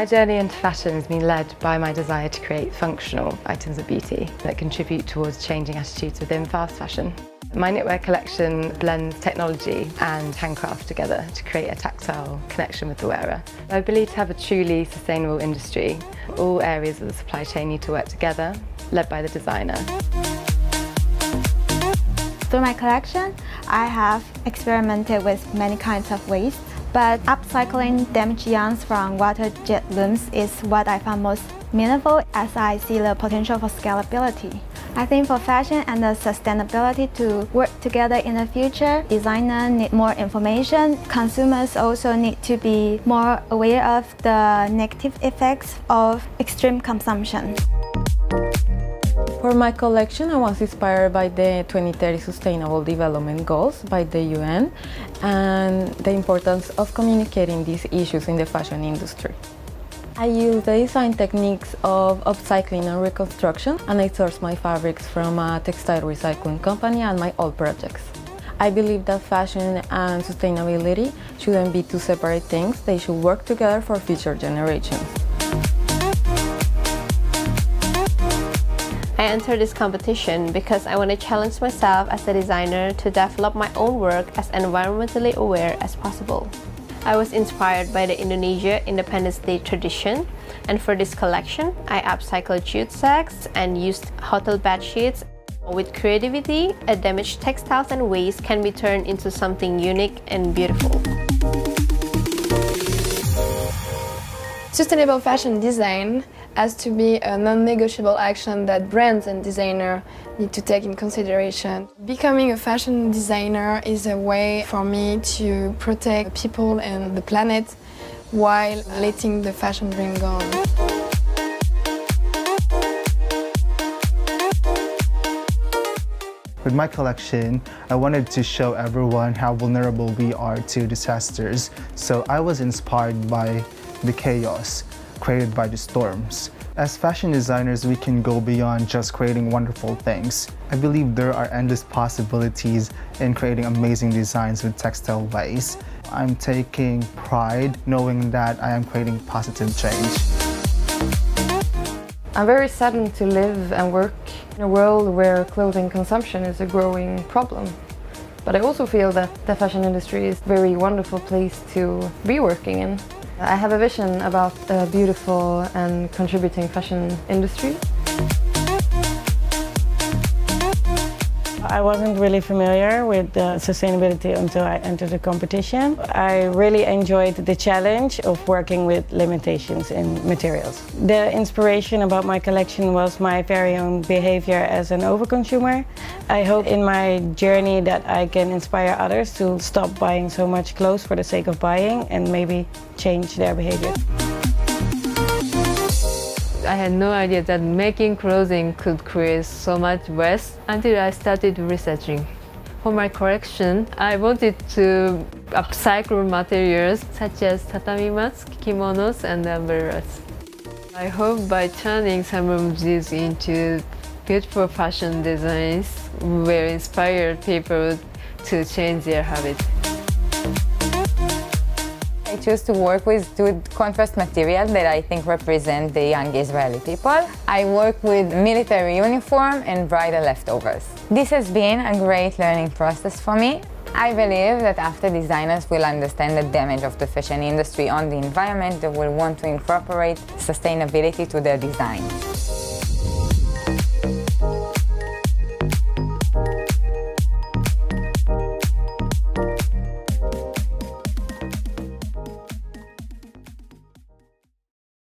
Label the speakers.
Speaker 1: My journey into fashion has been led by my desire to create functional items of beauty that contribute towards changing attitudes within fast fashion. My knitwear collection blends technology and handcraft together to create a tactile connection with the wearer. I believe to have a truly sustainable industry, all areas of the supply chain need to work together, led by the designer.
Speaker 2: Through my collection, I have experimented with many kinds of waste, but upcycling damaged yarns from water jet looms is what I found most meaningful, as I see the potential for scalability. I think for fashion and the sustainability to work together in the future, designers need more information. Consumers also need to be more aware of the negative effects of extreme consumption.
Speaker 3: For my collection, I was inspired by the 2030 Sustainable Development Goals by the UN and the importance of communicating these issues in the fashion industry. I use the design techniques of upcycling and reconstruction, and I source my fabrics from a textile recycling company and my old projects. I believe that fashion and sustainability shouldn't be two separate things, they should work together for future generations.
Speaker 4: I entered this competition because I want to challenge myself as a designer to develop my own work as environmentally aware as possible. I was inspired by the Indonesia Independence Day tradition, and for this collection, I upcycled jute sacks and used hotel bed sheets. With creativity, a damaged textiles and waste can be turned into something unique and beautiful.
Speaker 5: Sustainable fashion design has to be a non-negotiable action that brands and designers need to take in consideration. Becoming a fashion designer is a way for me to protect people and the planet while letting the fashion dream go on.
Speaker 6: With my collection, I wanted to show everyone how vulnerable we are to disasters, so I was inspired by the chaos created by the storms. As fashion designers, we can go beyond just creating wonderful things. I believe there are endless possibilities in creating amazing designs with textile waste. I'm taking pride knowing that I am creating positive change.
Speaker 1: I'm very saddened to live and work in a world where clothing consumption is a growing problem. But I also feel that the fashion industry is a very wonderful place to be working in. I have a vision about a beautiful and contributing fashion industry.
Speaker 7: I wasn't really familiar with sustainability until I entered the competition. I really enjoyed the challenge of working with limitations in materials. The inspiration about my collection was my very own behavior as an overconsumer. I hope in my journey that I can inspire others to stop buying so much clothes for the sake of buying and maybe change their behavior.
Speaker 8: I had no idea that making clothing could create so much waste until I started researching. For my collection, I wanted to upcycle materials such as tatami mats, kimonos, and umbrellas. I hope by turning some of these into beautiful fashion designs will inspire people to change their habits.
Speaker 9: I choose to work with two contrast materials that I think represent the young Israeli people. I work with military uniform and bridal leftovers. This has been a great learning process for me. I believe that after designers will understand the damage of the fashion industry on the environment, they will want to incorporate sustainability to their design.